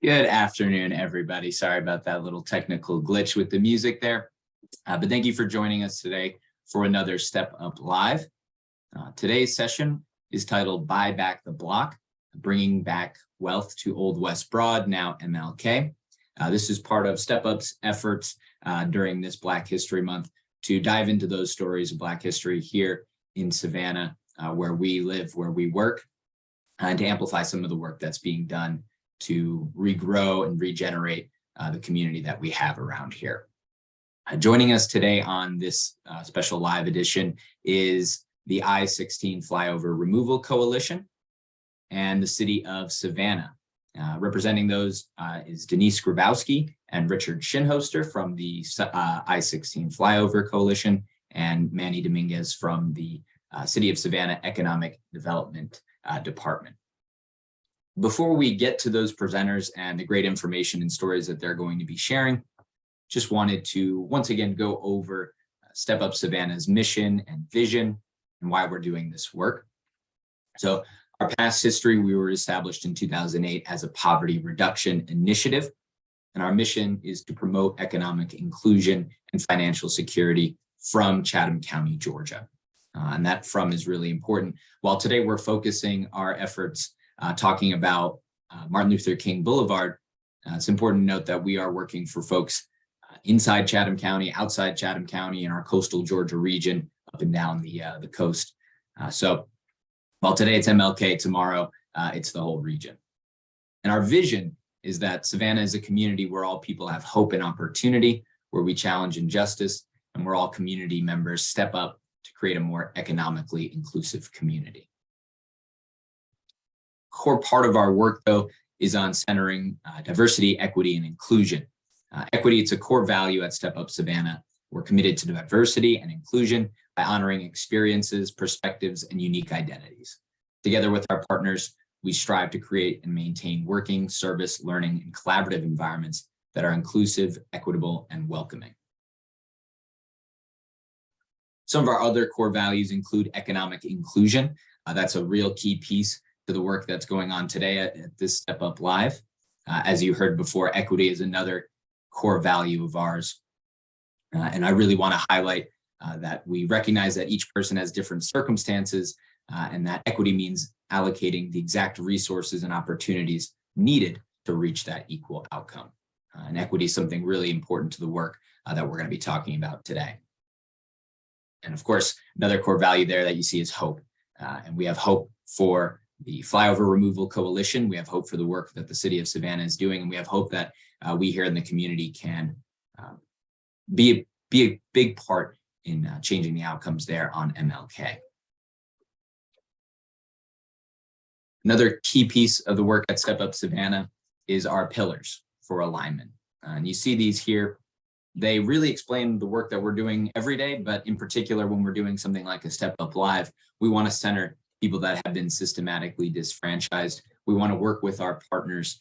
Good afternoon, everybody. Sorry about that little technical glitch with the music there. But thank you for joining us today for another Step Up Live. Today's session is titled Buy Back the Block, Bringing Back Wealth to Old West Broad, now MLK. This is part of Step Up's efforts during this Black History Month to dive into those stories of Black history here in Savannah, where we live, where we work, and to amplify some of the work that's being done to regrow and regenerate the community that we have around here. Joining us today on this special live edition is the I-16 Flyover Removal Coalition and the City of Savannah. Representing those is Denise Grabowski and Richard Shinhoster from the I-16 Flyover Coalition and Manny Dominguez from the City of Savannah Economic Development Department. Before we get to those presenters and the great information and stories that they're going to be sharing, just wanted to once again go over Step Up Savannah's mission and vision and why we're doing this work. So our past history, we were established in 2008 as a poverty reduction initiative, and our mission is to promote economic inclusion and financial security from Chatham County, Georgia. And that "from" is really important. While today we're focusing our efforts talking about Martin Luther King Boulevard, it's important to note that we are working for folks inside Chatham County, outside Chatham County, in our coastal Georgia region, up and down the coast. So while today it's MLK, tomorrow it's the whole region. And our vision is that Savannah is a community where all people have hope and opportunity, where we challenge injustice, and where all community members step up to create a more economically inclusive community. Core part of our work, though, is on centering diversity, equity, and inclusion. Equity, it's a core value at Step Up Savannah. We're committed to diversity and inclusion by honoring experiences, perspectives, and unique identities. Together with our partners, we strive to create and maintain working, service, learning, and collaborative environments that are inclusive, equitable, and welcoming. Some of our other core values include economic inclusion. That's a real key piece to the work that's going on today at this Step Up Live. As you heard before, equity is another core value of ours. And I really want to highlight that we recognize that each person has different circumstances, and that equity means allocating the exact resources and opportunities needed to reach that equal outcome. And equity is something really important to the work that we're going to be talking about today. And of course, another core value there that you see is hope. And we have hope for the Flyover Removal Coalition. We have hope for the work that the City of Savannah is doing, and we have hope that we here in the community can be a big part in changing the outcomes there on MLK. Another key piece of the work at Step Up Savannah is our pillars for alignment. And you see these here. They really explain the work that we're doing every day, but in particular, when we're doing something like a Step Up Live, we want to center people that have been systematically disfranchised. We want to work with our partners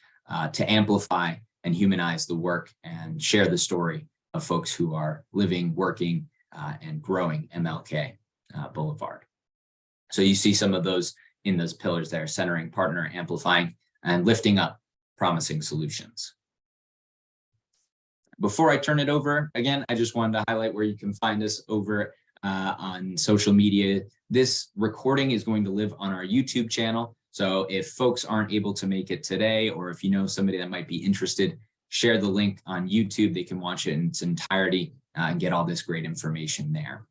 to amplify and humanize the work and share the story of folks who are living, working, and growing MLK Boulevard. So you see some of those in those pillars there: centering, partner, amplifying, and lifting up promising solutions. Before I turn it over, again, I just wanted to highlight where you can find us over on social media. This recording is going to live on our YouTube channel. So if folks aren't able to make it today, or if you know somebody that might be interested, share the link on YouTube. They can watch it in its entirety and get all this great information there.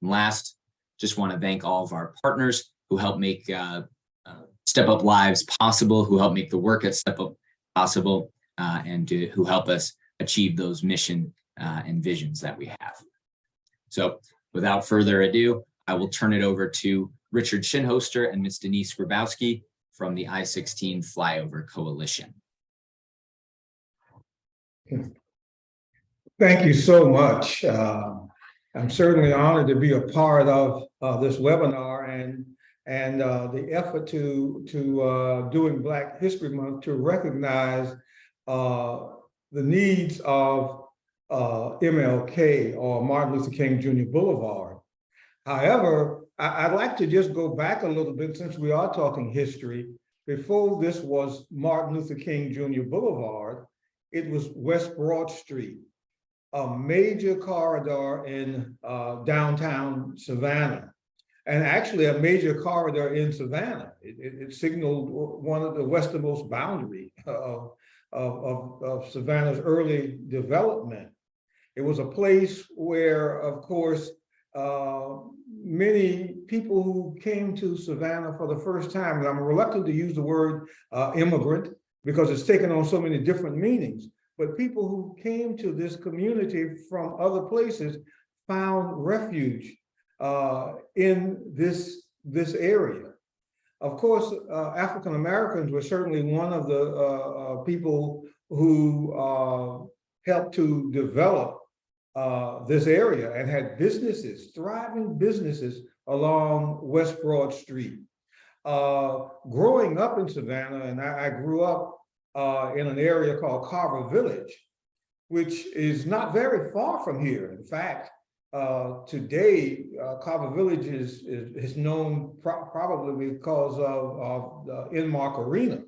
And last, just want to thank all of our partners who help make Step Up Lives possible, who help make the work at Step Up possible, and who help us achieve those mission and visions that we have. So without further ado, I will turn it over to Richard Shinhoster and Ms. Denise Grabowski from the I-16 Flyover Coalition. Thank you so much. I'm certainly honored to be a part of this webinar and the effort to doing Black History Month to recognize the needs of MLK, or Martin Luther King Jr. Boulevard. However, I'd like to just go back a little bit, since we are talking history, Before this was Martin Luther King Jr. Boulevard, it was West Broad Street, a major corridor in downtown Savannah, and actually a major corridor in Savannah. It signaled one of the westernmost boundary of Savannah's early development. It was a place where, of course, many people who came to Savannah for the first time, and I'm reluctant to use the word immigrant because it's taken on so many different meanings, but people who came to this community from other places found refuge in this area. Of course, African Americans were certainly one of the people who helped to develop this area and had businesses, thriving businesses along West Broad Street. Growing up in Savannah, and I grew up in an area called Carver Village, which is not very far from here. In fact, today, Carver Village is known probably because of the Inmark Arena.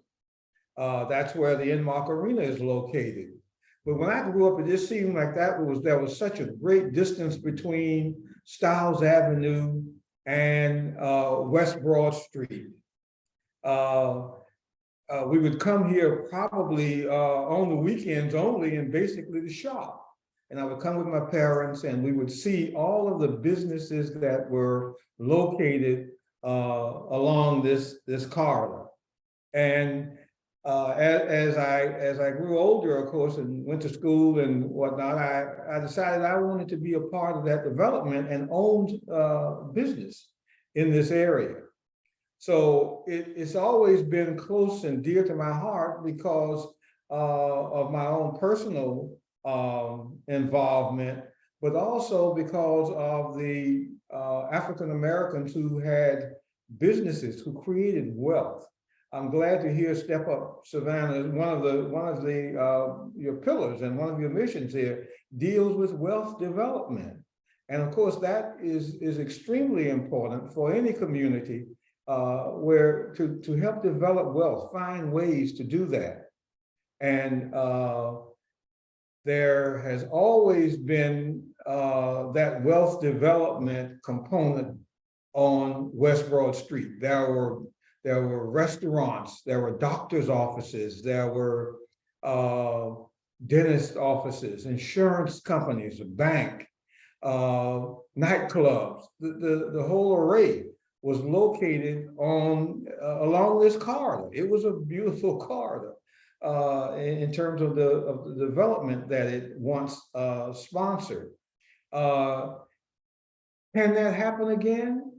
That's where the Inmark Arena is located. But when I grew up, it just seemed like there was such a great distance between Stiles Avenue and West Broad Street. We would come here probably on the weekends only and basically to shop. And I would come with my parents and we would see all of the businesses that were located along this corridor. And as I grew older, of course, and went to school and whatnot, I decided I wanted to be a part of that development and owned business in this area. So it's always been close and dear to my heart because of my own personal involvement, but also because of the African Americans who had businesses, who created wealth. I'm glad to hear Step Up Savannah, one of your pillars and one of your missions here deals with wealth development. And of course, that is extremely important for any community where to help develop wealth, find ways to do that. And there has always been that wealth development component on West Broad Street. There were restaurants, there were doctors' offices, there were dentist offices, insurance companies, a bank, nightclubs. The whole array was located along this corridor. It was a beautiful corridor in terms of the development that it once sponsored. Can that happen again?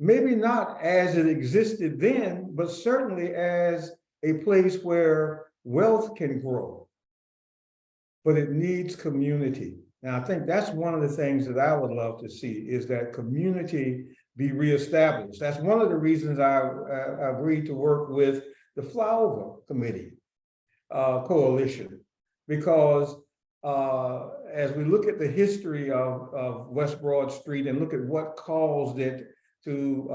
Maybe not as it existed then, but certainly as a place where wealth can grow. But it needs community. Now, I think that's one of the things that I would love to see is that community be reestablished. That's one of the reasons I agreed to work with the Flyover Committee Coalition, because as we look at the history of West Broad Street and look at what caused it to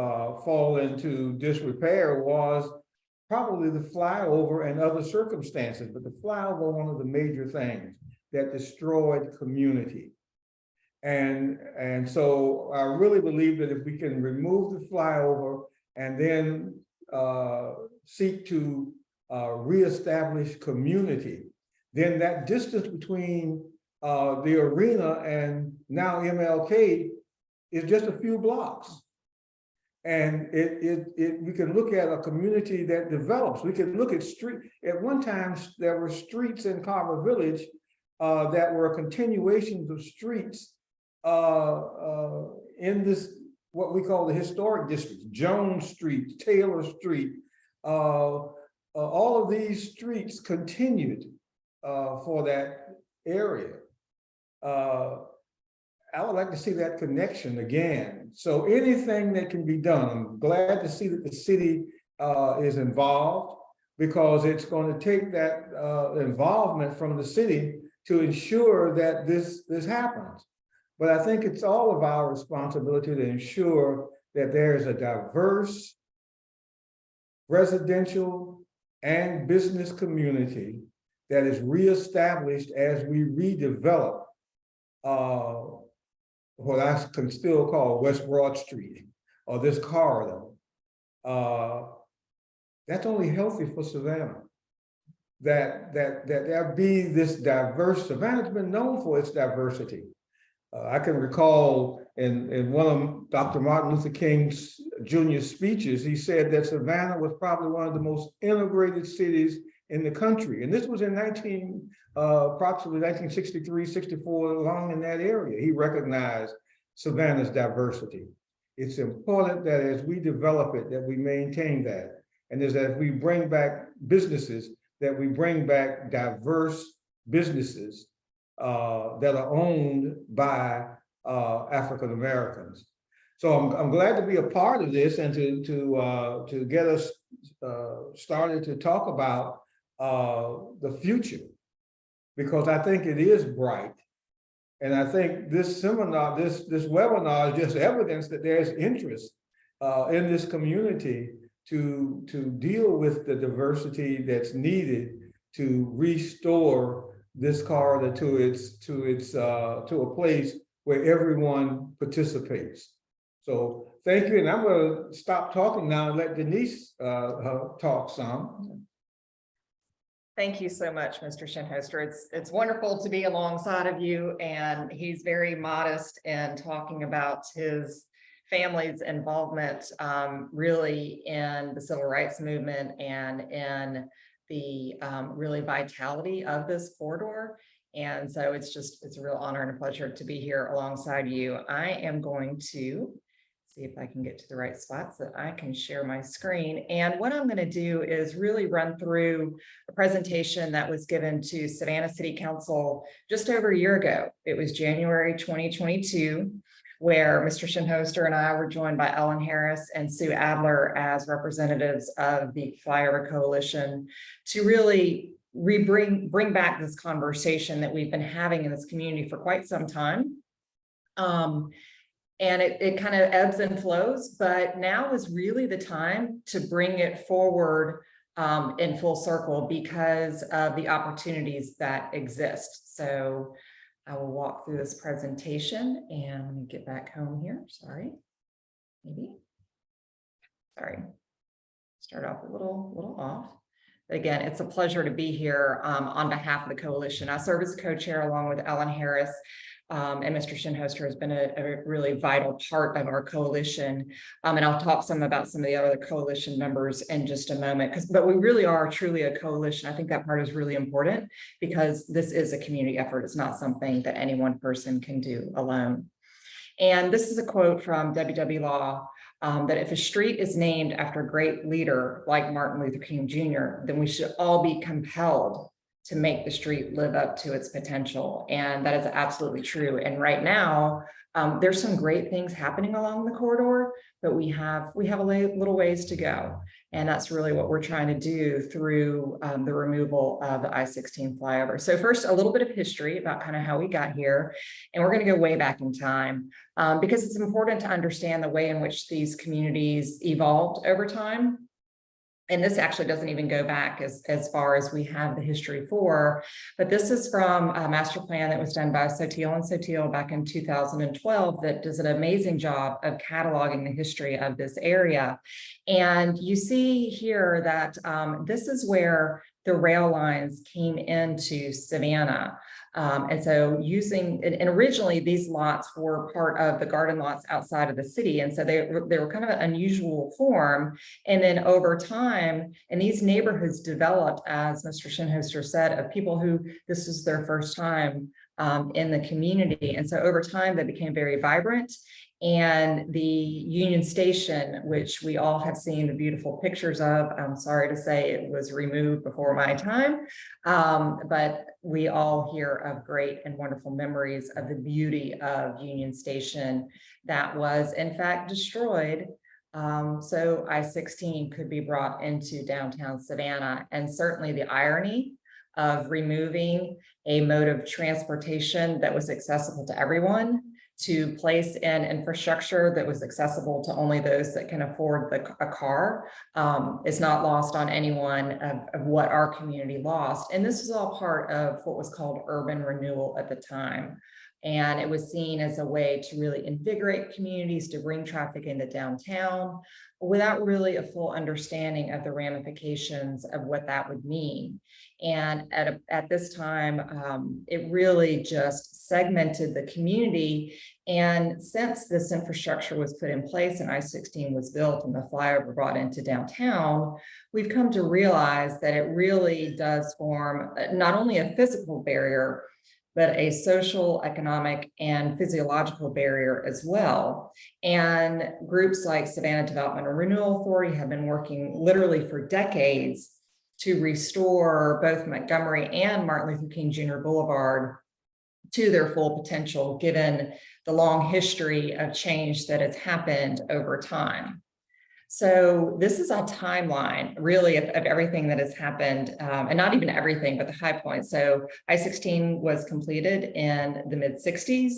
fall into disrepair was probably the flyover and other circumstances, but the flyover, one of the major things that destroyed community. And so I really believe that if we can remove the flyover and then seek to reestablish community, then that distance between the arena and now MLK is just a few blocks. And we can look at a community that develops. We can look at at one time, there were streets in Carver Village that were continuations of streets in this, what we call the historic districts, Jones Street, Taylor Street. All of these streets continued for that area. I would like to see that connection again. So anything that can be done, I'm glad to see that the city is involved, because it's going to take that involvement from the city to ensure that this happens. But I think it's all of our responsibility to ensure that there is a diverse residential and business community that is reestablished as we redevelop what I can still call West Broad Street or this corridor. That's only healthy for Savannah. That there be this diverse. Savannah's been known for its diversity. I can recall in one of Dr. Martin Luther King's Jr. speeches, he said that Savannah was probably one of the most integrated cities in the country. And this was in approximately 1963, 64, along in that area. He recognized Savannah's diversity. It's important that as we develop it, that we maintain that. And is that if we bring back businesses, that we bring back diverse businesses that are owned by African Americans. So I'm glad to be a part of this and to get us started to talk about the future, because I think it is bright. And I think this seminar, this webinar is just evidence that there's interest in this community to deal with the diversity that's needed to restore this corridor to a place where everyone participates. So thank you, and I'm going to stop talking now and let Denise talk some. Thank you so much, Mr. Shinholster. It's wonderful to be alongside of you, and he's very modest in talking about his family's involvement really in the civil rights movement and in the really vitality of this corridor. And so it's a real honor and a pleasure to be here alongside you. I am going to see if I can get to the right spot so that I can share my screen. And what I'm going to do is really run through a presentation that was given to Savannah City Council just over a year ago. It was January 2022, where Mr. Shinholster and I were joined by Ellen Harris and Sue Adler as representatives of the Flyover Coalition to really bring back this conversation that we've been having in this community for quite some time. And it kind of ebbs and flows, but now is really the time to bring it forward in full circle because of the opportunities that exist. So I will walk through this presentation and let me get back home here. Sorry, start off a little off. But again, it's a pleasure to be here on behalf of the coalition. I serve as co-chair along with Ellen Harris. And Mr. Shinholster has been a really vital part of our coalition. And I'll talk some about some of the other coalition members in just a moment, but we really are truly a coalition. I think that part is really important because this is a community effort. It's not something that any one person can do alone. And this is a quote from W.W. Law, that if a street is named after a great leader like Martin Luther King Jr., then we should all be compelled to make the street live up to its potential. And that is absolutely true. And right now, there's some great things happening along the corridor, but we have a little ways to go. And that's really what we're trying to do through the removal of the I-16 flyover. So first, a little bit of history about kind of how we got here. And we're going to go way back in time because it's important to understand the way in which these communities evolved over time. And this actually doesn't even go back as far as we have the history for, but this is from a master plan that was done by Sotil and Sotil back in 2012 that does an amazing job of cataloging the history of this area. And you see here that this is where the rail lines came into Savannah. And so and originally these lots were part of the garden lots outside of the city. And so they were kind of an unusual form. And then over time, and these neighborhoods developed, as Mr. Shinholster said, of people who this is their first time in the community. And so over time, they became very vibrant. And the Union Station, which we all have seen the beautiful pictures of, I'm sorry to say it was removed before my time, but we all hear of great and wonderful memories of the beauty of Union Station that was in fact destroyed. So I-16 could be brought into downtown Savannah, and certainly the irony of removing a mode of transportation that was accessible to everyone to place in infrastructure that was accessible to only those that can afford a car is not lost on anyone of what our community lost. And this was all part of what was called urban renewal at the time. And it was seen as a way to really invigorate communities, to bring traffic into downtown without really a full understanding of the ramifications of what that would mean. And at this time, it really just segmented the community. And since this infrastructure was put in place and I-16 was built and the flyover brought into downtown, we've come to realize that it really does form not only a physical barrier, but a social, economic, and physiological barrier as well. And groups like Savannah Development and Renewal Authority have been working literally for decades to restore both Montgomery and Martin Luther King Jr. Boulevard to their full potential, given the long history of change that has happened over time. So this is a timeline really of everything that has happened, and not even everything, but the high points. So I-16 was completed in the mid-60s.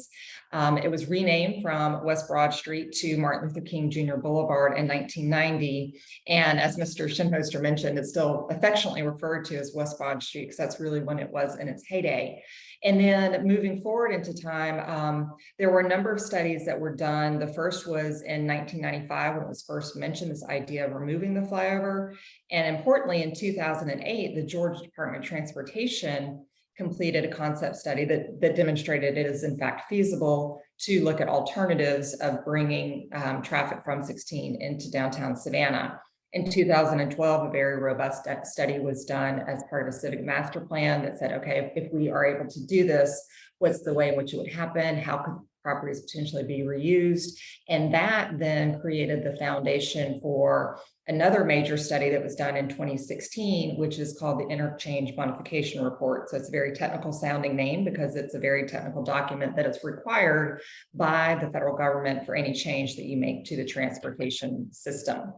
It was renamed from West Broad Street to Martin Luther King Jr. Boulevard in 1990. And as Mr. Shinholster mentioned, it's still affectionately referred to as West Broad Street because that's really when it was in its heyday. And then moving forward into time, there were a number of studies that were done. The first was in 1995 when it was first mentioned, this idea of removing the flyover. And importantly, in 2008, the Georgia Department of Transportation completed a concept study that demonstrated it is in fact feasible to look at alternatives of bringing traffic from 16 into downtown Savannah. In 2012, a very robust study was done as part of a civic master plan that said, okay, if we are able to do this, what's the way in which it would happen? How could properties potentially be reused? And that then created the foundation for another major study that was done in 2016, which is called the Interchange Bonification Report. So it's a very technical sounding name because it's a very technical document that is required by the federal government for any change that you make to the transportation system.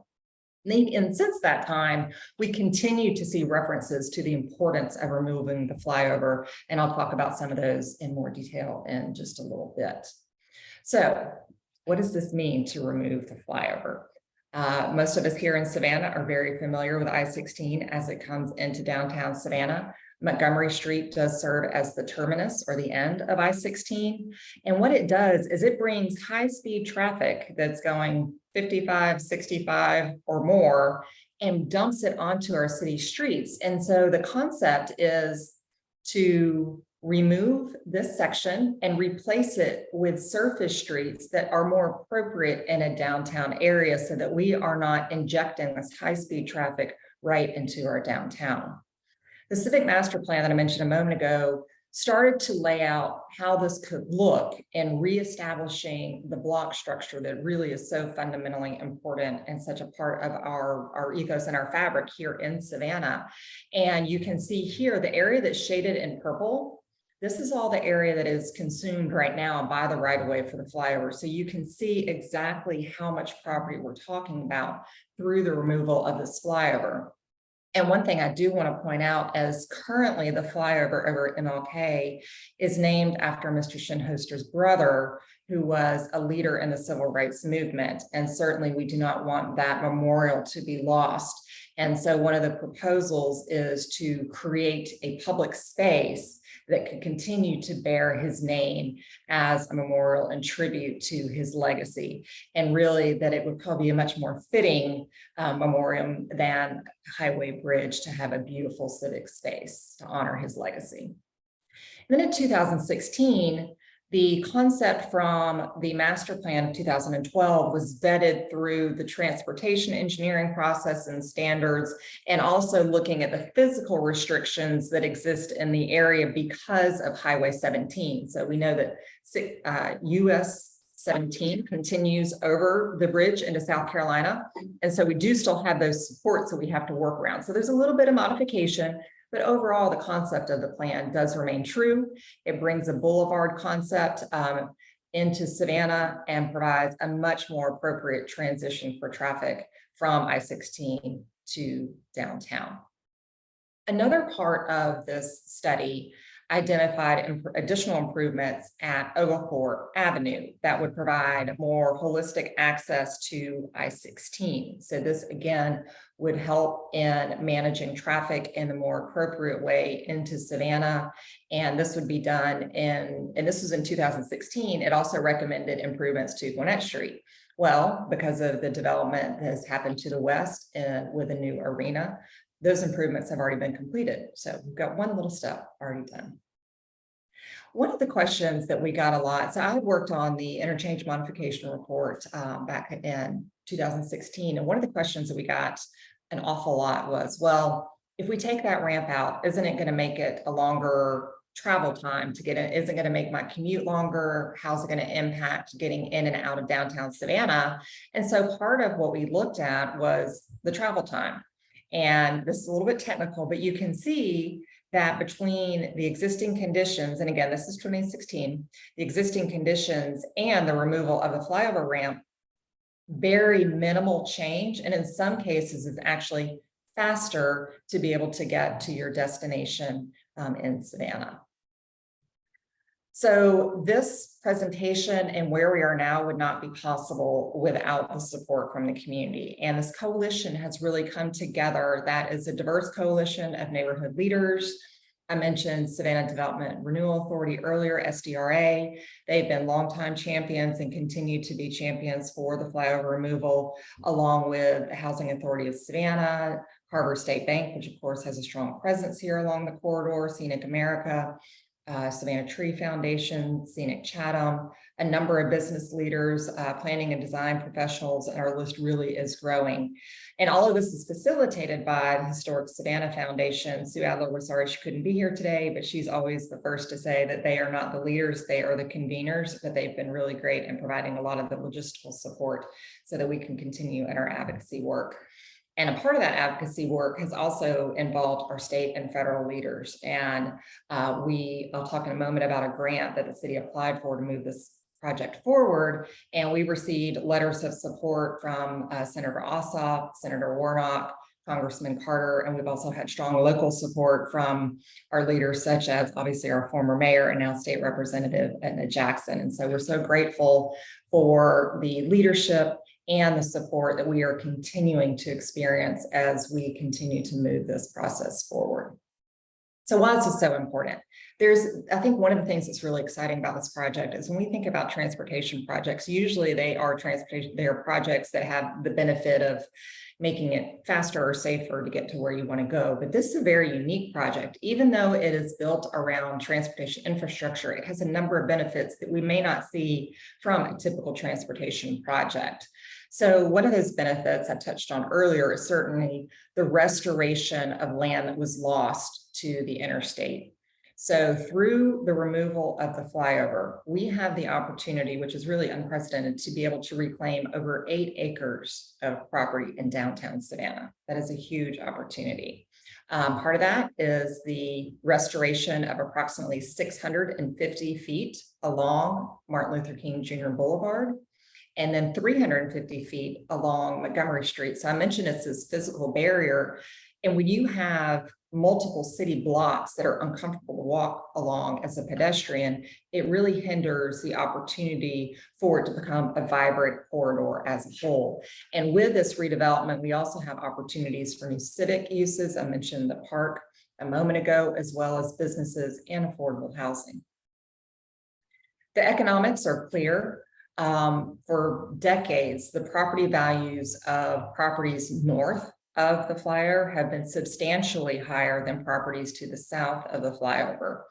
And since that time, we continue to see references to the importance of removing the flyover, and I'll talk about some of those in more detail in just a little bit. So what does this mean to remove the flyover? Most of us here in Savannah are very familiar with I-16 as it comes into downtown Savannah. Montgomery Street does serve as the terminus or the end of I-16. And what it does is it brings high-speed traffic that's going 55, 65 or more and dumps it onto our city streets. And so the concept is to remove this section and replace it with surface streets that are more appropriate in a downtown area so that we are not injecting this high-speed traffic right into our downtown. The civic master plan that I mentioned a moment ago started to lay out how this could look in reestablishing the block structure that really is so fundamentally important and such a part of our ethos and our fabric here in Savannah. And you can see here the area that's shaded in purple. This is all the area that is consumed right now by the right-of-way for the flyover. So you can see exactly how much property we're talking about through the removal of this flyover. And one thing I do want to point out is currently the flyover over MLK is named after Mr. Shinholster's brother, who was a leader in the civil rights movement. And certainly we do not want that memorial to be lost. And so one of the proposals is to create a public space that could continue to bear his name as a memorial and tribute to his legacy. And really that it would probably be a much more fitting memorial than Highway Bridge to have a beautiful civic space to honor his legacy. And then in 2016, the concept from the master plan of 2012 was vetted through the transportation engineering process and standards, and also looking at the physical restrictions that exist in the area because of Highway 17. So we know that US 17 continues over the bridge into South Carolina. And so we do still have those supports that we have to work around. So there's a little bit of modification. But overall, the concept of the plan does remain true. It brings a boulevard concept into Savannah and provides a much more appropriate transition for traffic from I-16 to downtown. Another part of this study identified additional improvements at Oglethorpe Avenue that would provide more holistic access to I-16. So this again would help in managing traffic in a more appropriate way into Savannah. And this would be done and this was in 2016. It also recommended improvements to Gwinnett Street. Well, because of the development that has happened to the west with a new arena, those improvements have already been completed. So we've got one little step already done. One of the questions that we got a lot, so I worked on the interchange modification report back in 2016. And one of the questions that we got an awful lot was, well, if we take that ramp out, isn't it going to make it a longer travel time to get in? Isn't going to make my commute longer? How's it going to impact getting in and out of downtown Savannah? And so part of what we looked at was the travel time. And this is a little bit technical, but you can see that between the existing conditions, and again, this is 2016, the existing conditions and the removal of the flyover ramp, very minimal change. And in some cases, it's actually faster to be able to get to your destination in Savannah. So this presentation and where we are now would not be possible without the support from the community. And this coalition has really come together. That is a diverse coalition of neighborhood leaders. I mentioned Savannah Development Renewal Authority earlier, SDRA. They've been longtime champions and continue to be champions for the flyover removal, along with the Housing Authority of Savannah, Harbor State Bank, which of course has a strong presence here along the corridor, Scenic America, Savannah Tree Foundation, Scenic Chatham, a number of business leaders, planning and design professionals, and our list really is growing. And all of this is facilitated by the Historic Savannah Foundation. Sue Adler was sorry she couldn't be here today, but she's always the first to say that they are not the leaders, they are the conveners, but they've been really great in providing a lot of the logistical support so that we can continue in our advocacy work. And a part of that advocacy work has also involved our state and federal leaders. And I'll talk in a moment about a grant that the city applied for to move this project forward. And we received letters of support from Senator Ossoff, Senator Warnock, Congressman Carter, and we've also had strong local support from our leaders, such as obviously our former mayor and now state representative Edna Jackson. And so we're so grateful for the leadership and the support that we are continuing to experience as we continue to move this process forward. So why is this so important? I think one of the things that's really exciting about this project is when we think about transportation projects, usually they are projects that have the benefit of making it faster or safer to get to where you want to go. But this is a very unique project. Even though it is built around transportation infrastructure, it has a number of benefits that we may not see from a typical transportation project. So one of those benefits I touched on earlier is certainly the restoration of land that was lost to the interstate. So through the removal of the flyover, we have the opportunity, which is really unprecedented, to be able to reclaim over 8 acres of property in downtown Savannah. That is a huge opportunity. Part of that is the restoration of approximately 650 feet along Martin Luther King Jr. Boulevard, and then 350 feet along Montgomery Street. So I mentioned it's this physical barrier. And when you have multiple city blocks that are uncomfortable to walk along as a pedestrian, it really hinders the opportunity for it to become a vibrant corridor as a whole. And with this redevelopment, we also have opportunities for new civic uses. I mentioned the park a moment ago, as well as businesses and affordable housing. The economics are clear. For decades, the property values of properties north of the flyover have been substantially higher than properties to the south of the flyover.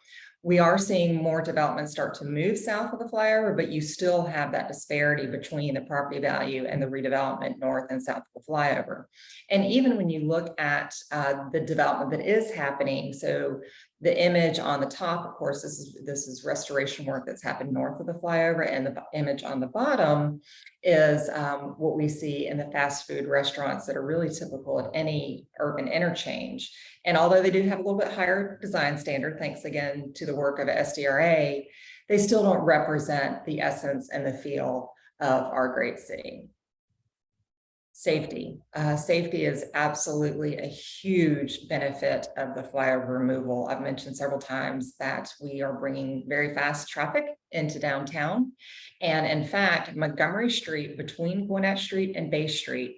We are seeing more development start to move south of the flyover, but you still have that disparity between the property value and the redevelopment north and south of the flyover. And even when you look at the development that is happening, so the image on the top, of course, this is restoration work that's happened north of the flyover, and the image on the bottom is what we see in the fast food restaurants that are really typical at any urban interchange. And although they do have a little bit higher design standard, thanks again to the work of SDRA, they still don't represent the essence and the feel of our great city. Safety. Safety is absolutely a huge benefit of the flyover removal. I've mentioned several times that we are bringing very fast traffic into downtown. And in fact, Montgomery Street between Gwinnett Street and Bay Street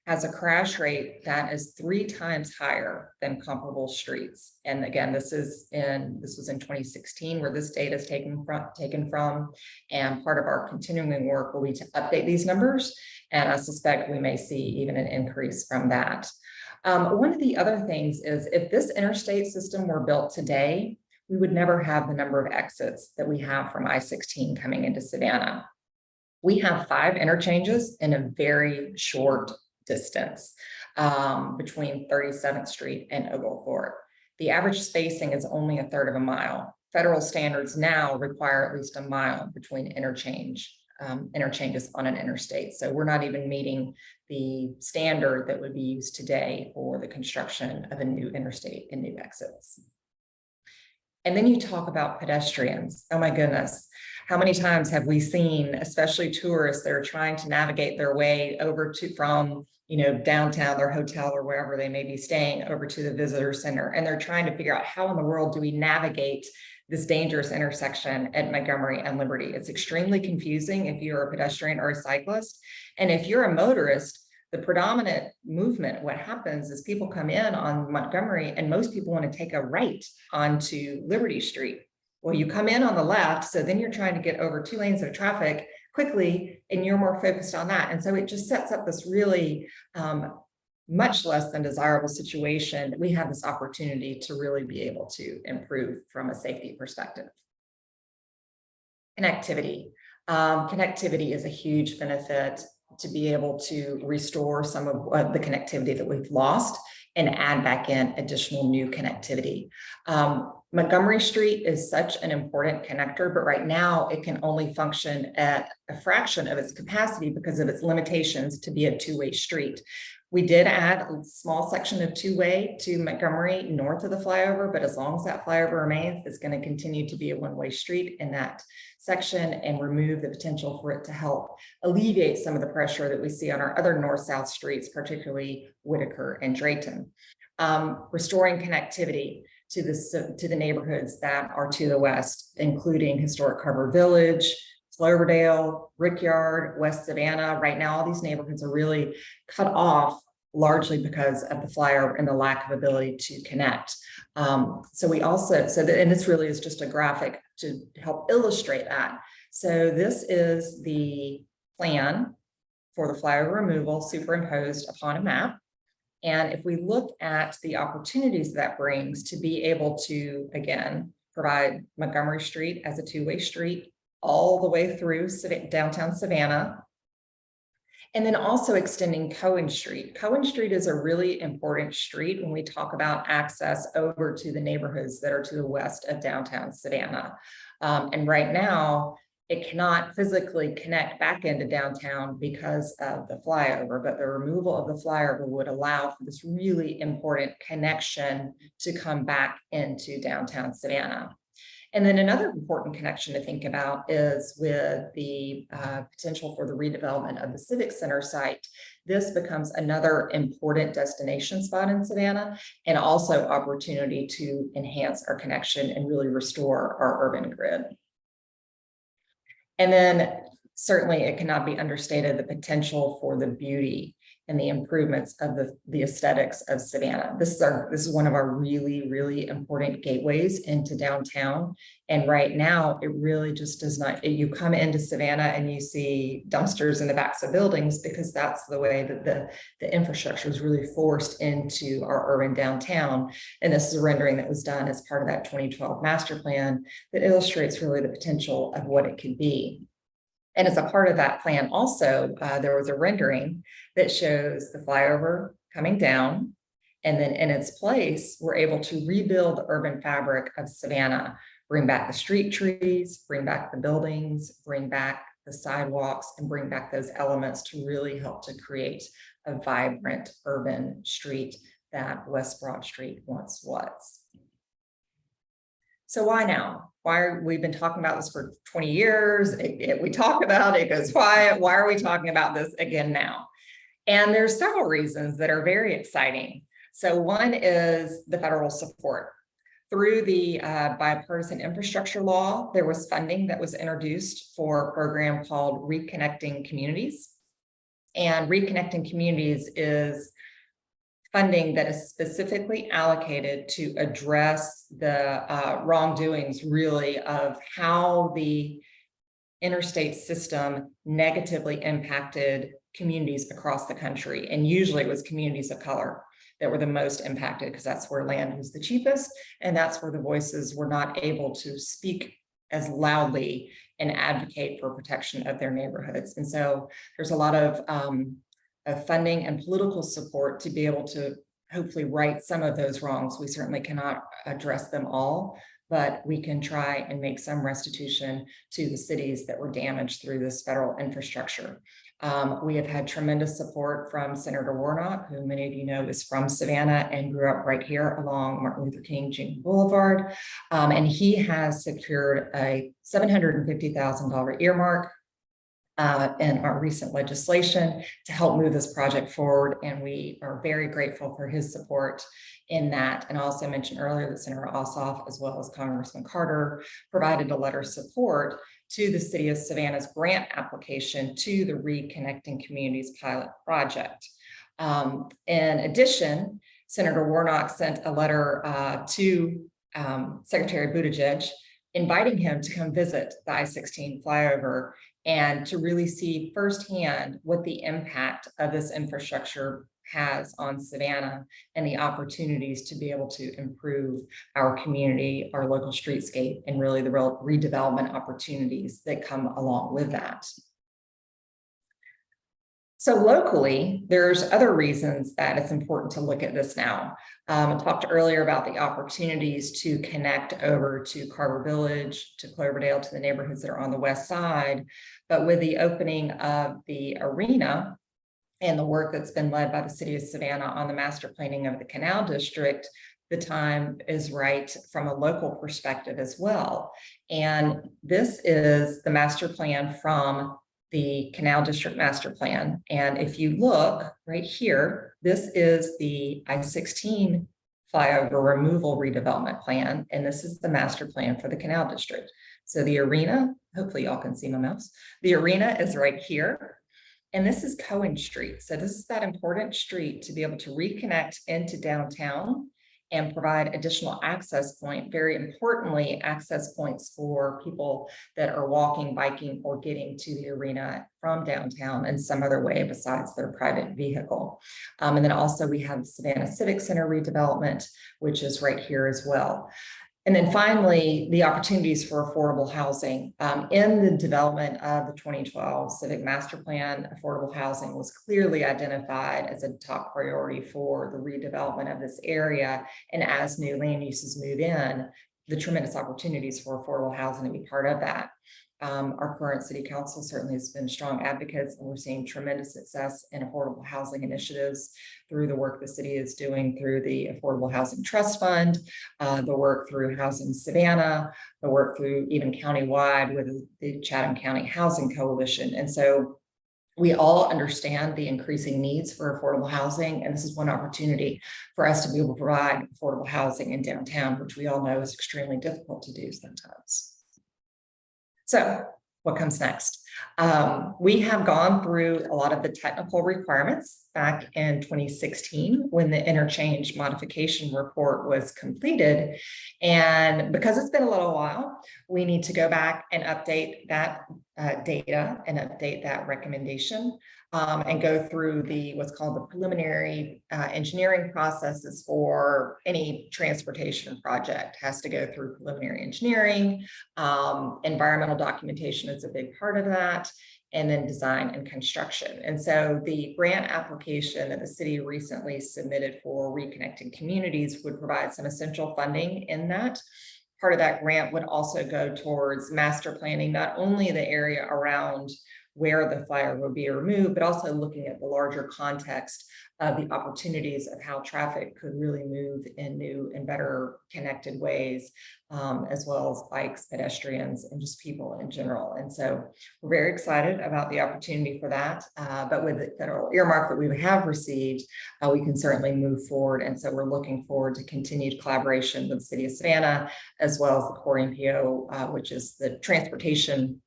has a crash rate that is 3 times higher than comparable streets. And again, this was in 2016 where this data is taken from, and part of our continuing work will be to update these numbers. And I suspect we may see even an increase from that. One of the other things is if this interstate system were built today, we would never have the number of exits that we have from I-16 coming into Savannah. We have 5 interchanges in a very short distance between 37th Street and Oglethorpe. The average spacing is only 1/3 of a mile. Federal standards now require at least a mile between interchanges on an interstate. So we're not even meeting the standard that would be used today for the construction of a new interstate and new exits. And then you talk about pedestrians. Oh my goodness. How many times have we seen, especially tourists, that are trying to navigate their way over from downtown, their hotel or wherever they may be staying, over to the visitor center. And they're trying to figure out how in the world do we navigate this dangerous intersection at Montgomery and Liberty. It's extremely confusing if you're a pedestrian or a cyclist. And if you're a motorist, the predominant movement, what happens is people come in on Montgomery and most people want to take a right onto Liberty Street. Well, you come in on the left, so then you're trying to get over 2 lanes of traffic quickly, and you're more focused on that. And so it just sets up this really much less than desirable situation that we have this opportunity to really be able to improve from a safety perspective. Connectivity. Connectivity is a huge benefit to be able to restore some of the connectivity that we've lost and add back in additional new connectivity. Montgomery Street is such an important connector, but right now it can only function at a fraction of its capacity because of its limitations to be a 2-way street. We did add a small section of 2-way to Montgomery north of the flyover, but as long as that flyover remains, it's going to continue to be a 1-way street in that section and remove the potential for it to help alleviate some of the pressure that we see on our other north-south streets, particularly Whitaker and Drayton. Restoring connectivity to the neighborhoods that are to the west, including historic Carver Village, Cloverdale, Rickyard, West Savannah. Right now, all these neighborhoods are really cut off largely because of the flyover and the lack of ability to connect. And this really is just a graphic to help illustrate that. So this is the plan for the flyover removal superimposed upon a map. And if we look at the opportunities that brings to be able to, again, provide Montgomery Street as a 2-way street all the way through downtown Savannah, and then also extending Cohen Street. Cohen Street is a really important street when we talk about access over to the neighborhoods that are to the west of downtown Savannah. And right now, it cannot physically connect back into downtown because of the flyover, but the removal of the flyover would allow for this really important connection to come back into downtown Savannah. And then another important connection to think about is with the potential for the redevelopment of the Civic Center site. This becomes another important destination spot in Savannah, and also opportunity to enhance our connection and really restore our urban grid. And then certainly it cannot be understated the potential for the beauty and the improvements of the aesthetics of Savannah. This is one of our really, really important gateways into downtown. And right now, it really just does not, you come into Savannah and you see dumpsters in the backs of buildings because that's the way that the infrastructure is really forced into our urban downtown. And this is a rendering that was done as part of that 2012 master plan that illustrates really the potential of what it could be. And as a part of that plan also, there was a rendering that shows the flyover coming down, and then in its place, we're able to rebuild the urban fabric of Savannah, bring back the street trees, bring back the buildings, bring back the sidewalks, and bring back those elements to really help to create a vibrant urban street that West Broad Street once was. So why now? We've been talking about this for 20 years. We talk about it, goes quiet. Why are we talking about this again now? And there's several reasons that are very exciting. So one is the federal support. Through the bipartisan infrastructure law, there was funding that was introduced for a program called Reconnecting Communities. And Reconnecting Communities is funding that is specifically allocated to address the wrongdoings, really, of how the interstate system negatively impacted communities across the country. And usually it was communities of color that were the most impacted, because that's where land was the cheapest, and that's where the voices were not able to speak as loudly and advocate for protection of their neighborhoods. And so there's a lot of funding and political support to be able to hopefully right some of those wrongs. We certainly cannot address them all, but we can try and make some restitution to the cities that were damaged through this federal infrastructure. We have had tremendous support from Senator Warnock, who many of you know is from Savannah and grew up right here along Martin Luther King Jr. Boulevard. And he has secured a $750,000 earmark in our recent legislation to help move this project forward. And we are very grateful for his support in that. And I also mentioned earlier that Senator Ossoff, as well as Congressman Carter, provided a letter of support to the city of Savannah's grant application to the Reconnecting Communities pilot project. In addition, Senator Warnock sent a letter to Secretary Buttigieg inviting him to come visit the I-16 flyover and to really see firsthand what the impact of this infrastructure has on Savannah and the opportunities to be able to improve our community, our local streetscape, and really the real redevelopment opportunities that come along with that. So locally, there's other reasons that it's important to look at this now. I talked earlier about the opportunities to connect over to Carver Village, to Cloverdale, to the neighborhoods that are on the west side. But with the opening of the arena and the work that's been led by the city of Savannah on the master planning of the Canal District, the time is right from a local perspective as well. And this is the master plan from the Canal District Master Plan. And if you look right here, this is the I-16 flyover removal redevelopment plan. And this is the master plan for the Canal District. So the arena, hopefully y'all can see my mouse. The arena is right here. And this is Cohen Street. So this is that important street to be able to reconnect into downtown and provide additional access point, very importantly, access points for people that are walking, biking, or getting to the arena from downtown in some other way besides their private vehicle. And then also we have Savannah Civic Center redevelopment, which is right here as well. And then finally, the opportunities for affordable housing. In the development of the 2012 Civic Master Plan, affordable housing was clearly identified as a top priority for the redevelopment of this area. And as new land uses move in, the tremendous opportunities for affordable housing to be part of that. Our current city council certainly has been strong advocates, and we're seeing tremendous success in affordable housing initiatives through the work the city is doing through the Affordable Housing Trust Fund, the work through Housing Savannah, the work through even countywide with the Chatham County Housing Coalition. And so we all understand the increasing needs for affordable housing, and this is one opportunity for us to be able to provide affordable housing in downtown, which we all know is extremely difficult to do sometimes. So what comes next? We have gone through a lot of the technical requirements back in 2016 when the interchange modification report was completed. And because it's been a little while, we need to go back and update that data and update that recommendation and go through what's called the preliminary engineering processes for any transportation project. Has to go through preliminary engineering, environmental documentation is a big part of that, and then design and construction. And so the grant application that the city recently submitted for Reconnecting Communities would provide some essential funding in that. Part of that grant would also go towards master planning, not only the area around where the flyover will be removed, but also looking at the larger context of the opportunities of how traffic could really move in new and better connected ways, as well as bikes, pedestrians, and just people in general. And so we're very excited about the opportunity for that. But with the federal earmark that we have received, we can certainly move forward. And so we're looking forward to continued collaboration with the City of Savannah, as well as the Core NPO, which is the transportation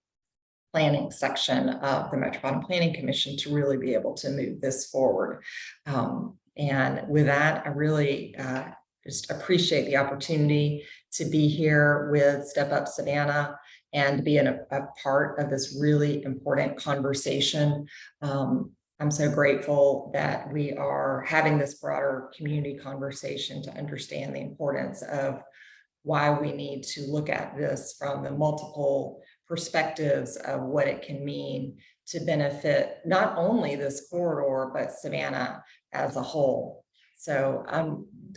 planning section of the Metropolitan Planning Commission, to really be able to move this forward. And with that, I really just appreciate the opportunity to be here with Step Up Savannah and to be a part of this really important conversation. I'm so grateful that we are having this broader community conversation to understand the importance of why we need to look at this from the multiple perspectives of what it can mean to benefit not only this corridor, but Savannah as a whole. So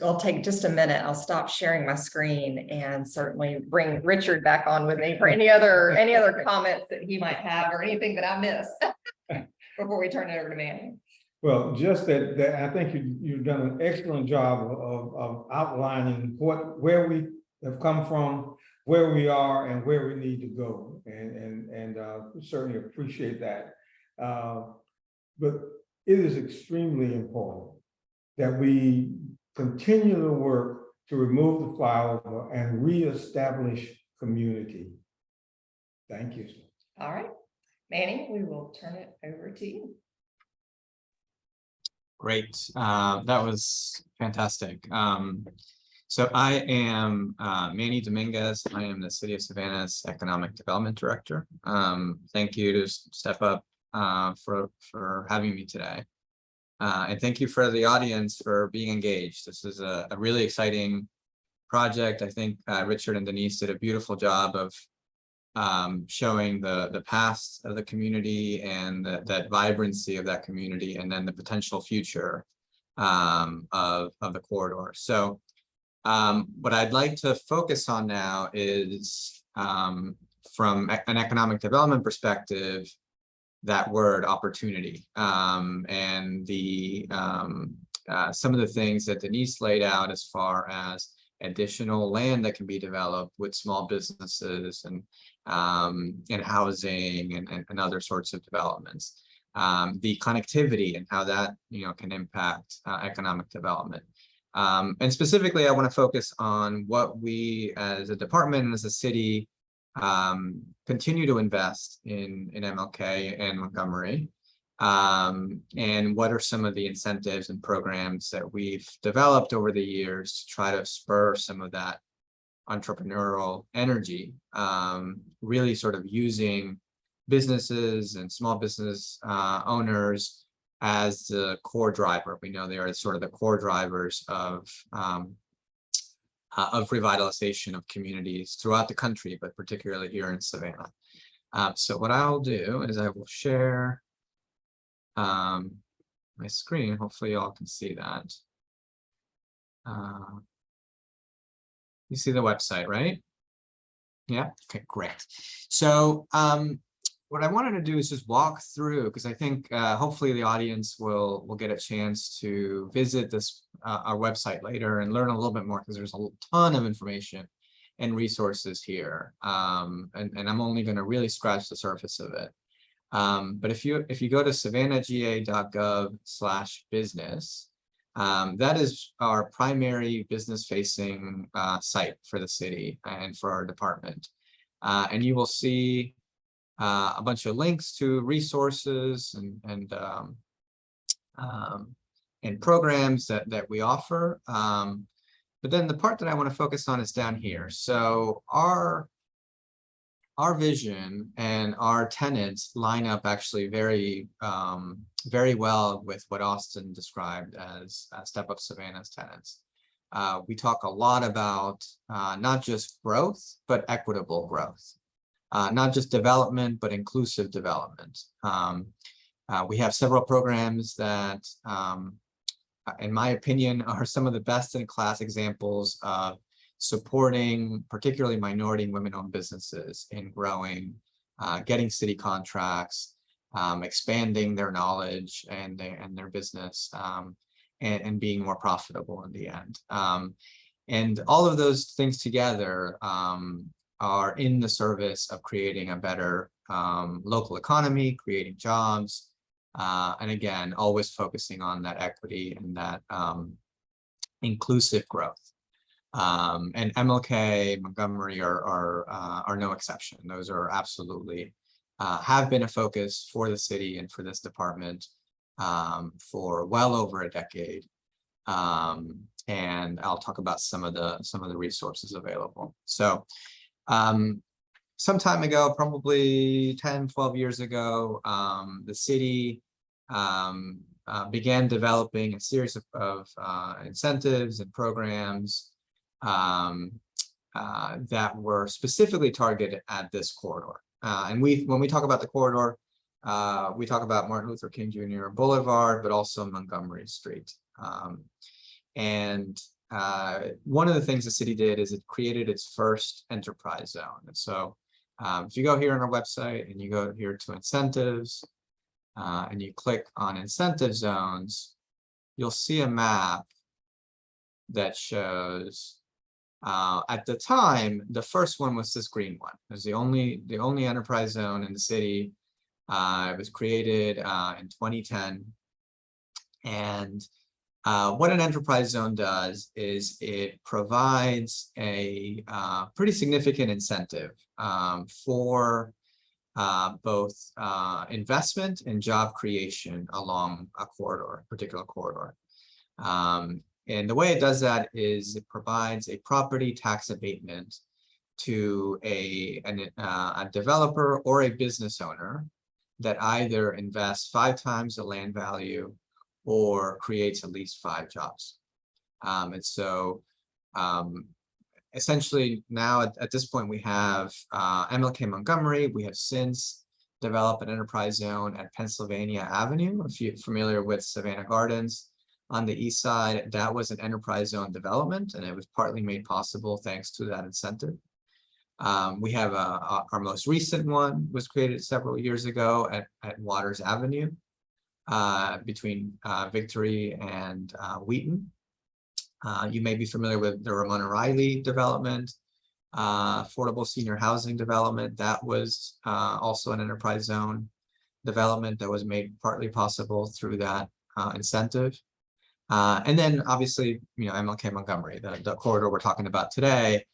I'll take just a minute. I'll stop sharing my screen and certainly bring Richard back on with me for any other comments that he might have or anything that I missed before we turn it over to Manny. Well, just that I think you've done an excellent job of outlining where we have come from, where we are, and where we need to go, and certainly appreciate that. But it is extremely important that we continue to work to remove the flyover and reestablish community. Thank you. All right, Manny, we will turn it over to you. Great. That was fantastic. So I am Manny Dominguez. I am the City of Savannah's Economic Development Director. Thank you to Step Up for having me today. And thank you for the audience for being engaged. This is a really exciting project. I think Richard and Denise did a beautiful job of showing the past of the community and that vibrancy of that community, and then the potential future of the corridor. So what I'd like to focus on now is from an economic development perspective, that word opportunity, and the some of the things that Denise laid out as far as additional land that can be developed with small businesses and housing and other sorts of developments, the connectivity and how that can impact economic development. And specifically, I want to focus on what we as a department and as a city continue to invest in MLK and Montgomery, and what are some of the incentives and programs that we've developed over the years to try to spur some of that entrepreneurial energy, really sort of using businesses and small business owners as the core driver. We know they are sort of the core drivers of revitalization of communities throughout the country, but particularly here in Savannah. So what I'll do is I will share my screen. Hopefully y'all can see that. You see the website, right? Yeah, okay, great. So what I wanted to do is just walk through, because I think hopefully the audience will get a chance to visit this our website later and learn a little bit more, because there's a ton of information and resources here, and I'm only going to really scratch the surface of it. But if you go to savannahga.gov/business, that is our primary business-facing site for the city and for our department, and you will see a bunch of links to resources and programs that we offer. But then the part that I want to focus on is down here. So our vision and our tenets line up actually very well with what Austin described as Step Up Savannah's tenets. We talk a lot about not just growth, but equitable growth. Not just development, but inclusive development. We have several programs that, in my opinion, are some of the best in class examples of supporting particularly minority and women-owned businesses in growing, getting city contracts, expanding their knowledge and their business, and being more profitable in the end. And all of those things together are in the service of creating a better local economy, creating jobs, and again, always focusing on that equity and that inclusive growth. And MLK, Montgomery are no exception. Those are absolutely have been a focus for the city and for this department for well over a decade. And I'll talk about some of the resources available. So some time ago, probably 10, 12 years ago, the city began developing a series of incentives and programs that were specifically targeted at this corridor. And when we talk about the corridor, we talk about Martin Luther King Jr. Boulevard, but also Montgomery Street. And one of the things the city did is it created its first enterprise zone. And so if you go here on our website and you go here to incentives and you click on incentive zones, you'll see a map that shows at the time, the first one was this green one. It was the only enterprise zone in the city. It was created in 2010. And what an enterprise zone does is it provides a pretty significant incentive for both investment and job creation along a particular corridor. And the way it does that is it provides a property tax abatement to a developer or a business owner that either invests 5 times the land value or creates at least 5 jobs. And so essentially now at this point, we have MLK Montgomery. We have since developed an enterprise zone at Pennsylvania Avenue. If you're familiar with Savannah Gardens on the east side, that was an enterprise zone development, and it was partly made possible thanks to that incentive. We have our most recent one was created several years ago at Waters Avenue between Victory and Wheaton. You may be familiar with the Ramona Riley development, affordable senior housing development. That was also an enterprise zone development that was made partly possible through that incentive. And then obviously, MLK Montgomery, the corridor we're talking about today,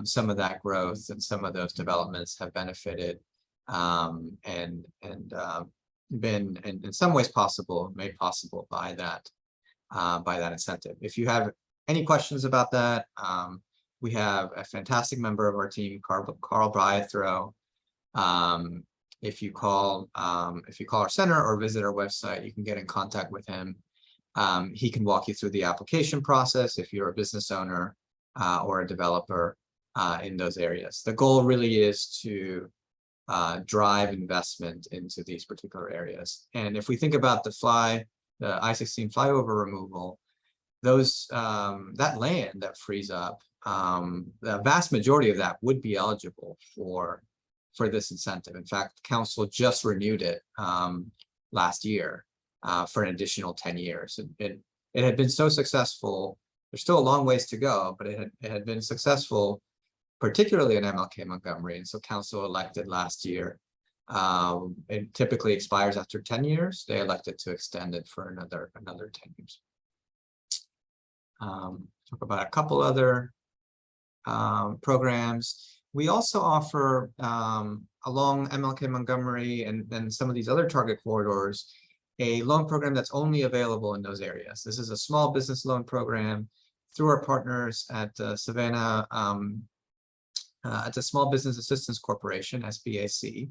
some of that growth and some of those developments have benefited and been in some ways made possible by that incentive. If you have any questions about that, we have a fantastic member of our team, Carl Brythrow. If you call our center or visit our website, you can get in contact with him. He can walk you through the application process if you're a business owner or a developer in those areas. The goal really is to drive investment into these particular areas. And if we think about the I-16 flyover removal, that land that frees up, the vast majority of that would be eligible for this incentive. In fact, council just renewed it last year for an additional 10 years. It had been so successful. There's still a long ways to go, but it had been successful, particularly in MLK Montgomery. And so council elected last year. It typically expires after 10 years. They elected to extend it for another 10 years. Talk about a couple other programs. We also offer along MLK Montgomery and some of these other target corridors, a loan program that's only available in those areas. This is a small business loan program through our partners at Savannah, at the Small Business Assistance Corporation, SBAC.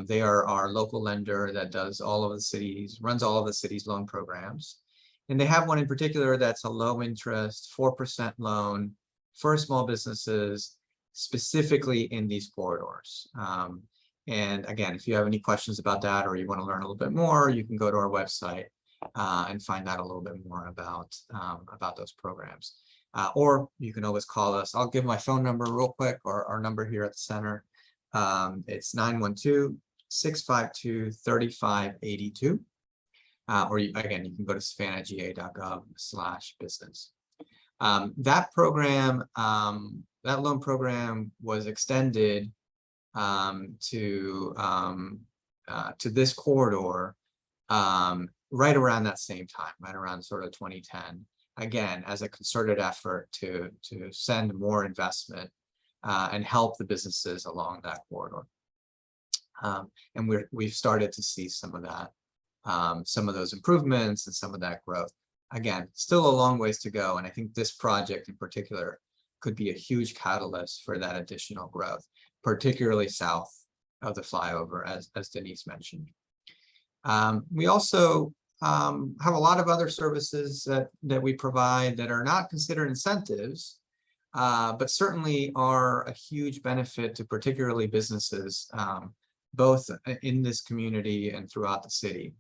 They are our local lender that runs all of the city's loan programs. And they have one in particular that's a low interest, 4% loan for small businesses, specifically in these corridors. And again, if you have any questions about that or you want to learn a little bit more, you can go to our website and find out a little bit more about those programs. Or you can always call us. I'll give my phone number real quick, or our number here at the center. It's 652-3582. Again, you can go to savannahga.gov/business. That program, that loan program was extended to this corridor right around that same time, right around sort of 2010. Again, as a concerted effort to send more investment and help the businesses along that corridor. And we've started to see some of that, some of those improvements and some of that growth. Again, still a long ways to go. And I think this project in particular could be a huge catalyst for that additional growth, particularly south of the flyover, as Denise mentioned. We also have a lot of other services that we provide that are not considered incentives, but certainly are a huge benefit to particularly businesses, both in this community and throughout the city.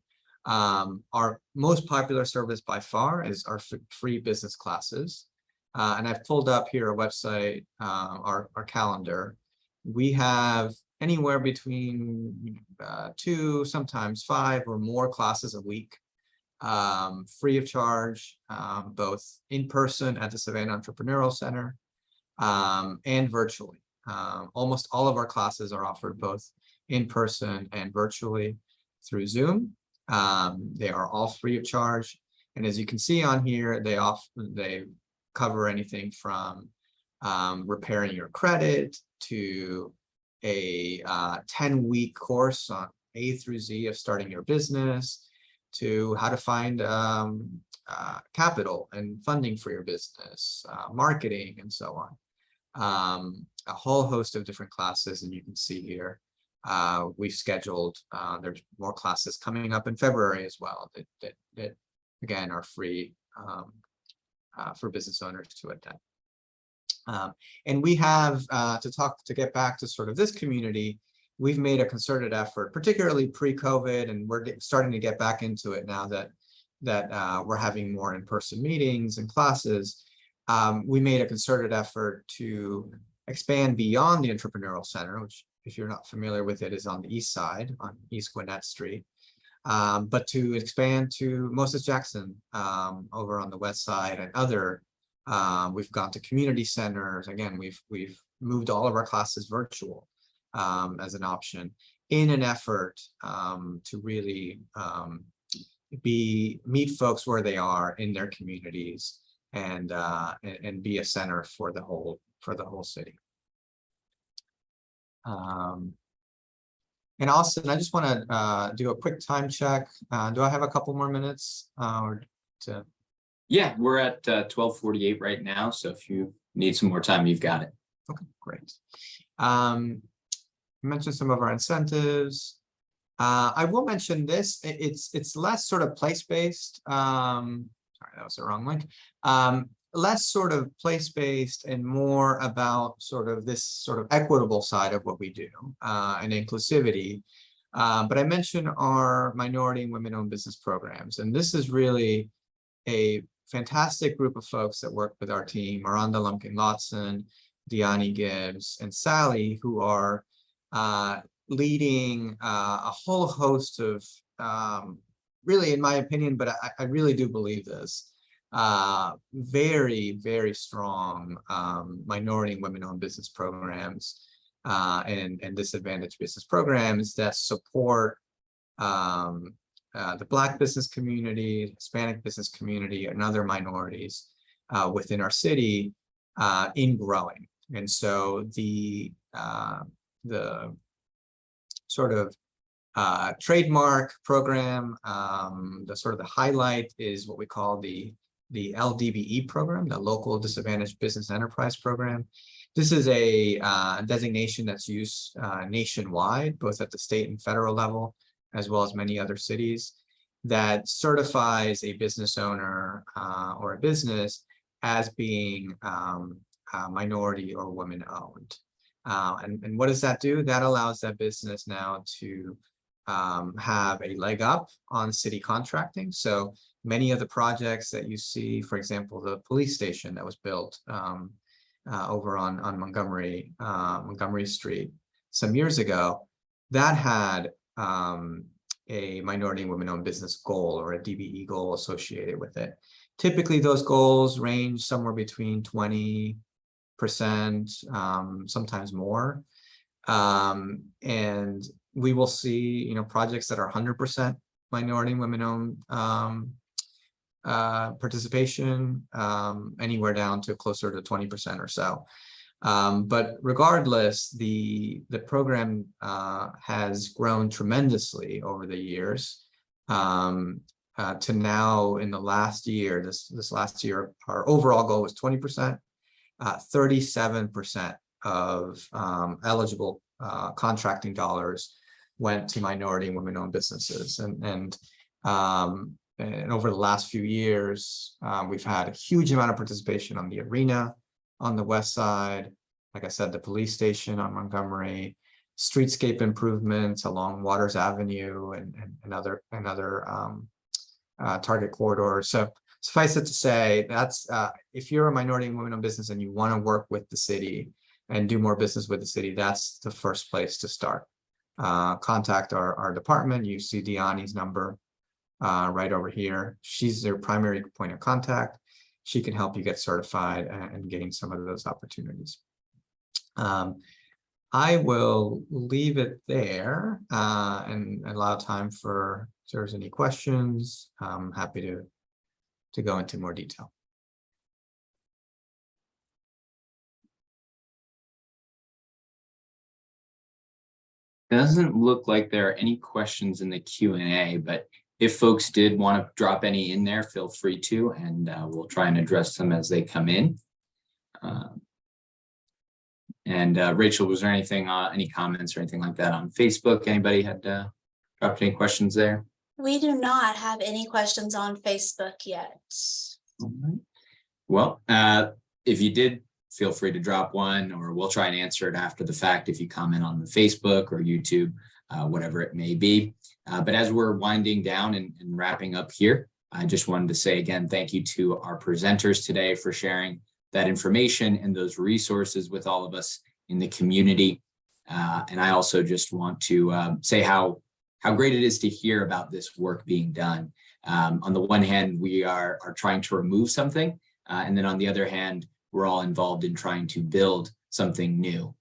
Our most popular service by far is our free business classes. And I've pulled up here a website, our calendar. We have anywhere between 2, sometimes 5 or more classes a week, free of charge, both in person at the Savannah Entrepreneurial Center and virtually. Almost all of our classes are offered both in person and virtually through Zoom. They are all free of charge. And as you can see on here, they cover anything from repairing your credit to a 10-week course on A through Z of starting your business, to how to find capital and funding for your business, marketing, and so on. A whole host of different classes, and you can see here we've scheduled, there's more classes coming up in February as well that again are free for business owners to attend. And we have to get back to sort of this community, we've made a concerted effort, particularly pre-COVID, and we're starting to get back into it now that we're having more in-person meetings and classes. We made a concerted effort to expand beyond the Entrepreneurial Center, which, if you're not familiar with it, is on the east side, on East Gwinnett Street, but to expand to Moses Jackson over on the west side, and other. We've gone to community centers. Again, we've moved all of our classes virtual as an option in an effort to really meet folks where they are in their communities and be a center for the whole city. And Austin, I just want to do a quick time check. Do I have a couple more minutes Yeah, we're at 12:48 right now. So if you need some more time, you've got it. Okay, great. Mention some of our incentives. I will mention this. It's less sort of place-based. Sorry, that was the wrong link. Less sort of place-based and more about sort of this sort of equitable side of what we do and inclusivity. But I mentioned our minority and women-owned business programs, and this is really a fantastic group of folks that work with our team: Miranda Lumpkin-Lotson, Deani Gibbs, and Sally, who are leading a whole host of, really, in my opinion, but I really do believe this, very, very strong minority and women-owned business programs and disadvantaged business programs that support the Black business community, Hispanic business community, and other minorities within our city in growing. And so the sort of trademark program, the sort of the highlight is what we call the LDBE program, the Local Disadvantaged Business Enterprise Program. This is a designation that's used nationwide, both at the state and federal level, as well as many other cities, that certifies a business owner or a business as being minority or women-owned. And what does that do? That allows that business now to have a leg up on city contracting. So many of the projects that you see, for example, the police station that was built over on Montgomery Street some years ago, that had a minority and women-owned business goal or a DBE goal associated with it. Typically, those goals range somewhere between 20%, sometimes more. And we will see, projects that are 100% minority and women-owned participation, anywhere down to closer to 20% or so. But regardless, the program has grown tremendously over the years. To now, in the last year, this last year, our overall goal was 20%. 37% of eligible contracting dollars went to minority and women-owned businesses, and over the last few years, we've had a huge amount of participation on the arena, on the west side, like I said, the police station on Montgomery, streetscape improvements along Waters Avenue and other target corridors. So suffice it to say, that's if you're a minority and women-owned business and you want to work with the city and do more business with the city, that's the first place to start. Contact our department. You see Deani's number right over here. She's their primary point of contact. She can help you get certified and gain some of those opportunities. I will leave it there and allow time for if there's any questions. I'm happy to go into more detail. Doesn't look like there are any questions in the Q&A, but if folks did want to drop any in there, feel free to, and we'll try and address them as they come in. Rachel, was there anything, any comments or anything like that on Facebook? Anybody had dropped any questions there? We do not have any questions on Facebook yet. All right. Well, if you did, feel free to drop one, or we'll try and answer it after the fact if you comment on the Facebook or YouTube, whatever it may be. But as we're winding down and wrapping up here, I just wanted to say again, thank you to our presenters today for sharing that information and those resources with all of us in the community. And I also just want to say how great it is to hear about this work being done. On the one hand, we are trying to remove something, and then on the other hand, we're all involved in trying to build something new.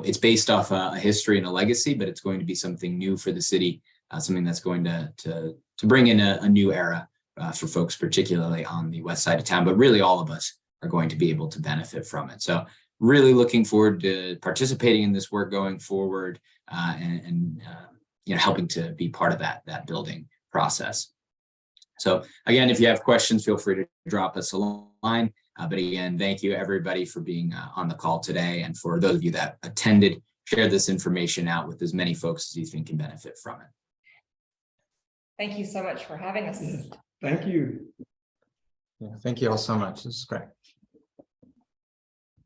It's based off a history and a legacy, but it's going to be something new for the city, something that's going to bring in a new era for folks, particularly on the west side of town, but really all of us are going to be able to benefit from it. So really looking forward to participating in this work going forward and helping to be part of that building process. So again, if you have questions, feel free to drop us a line. But again, thank you everybody for being on the call today. And for those of you that attended, share this information out with as many folks as you think can benefit from it. Thank you so much for having us. Thank you. Yeah, thank you all so much. This is great.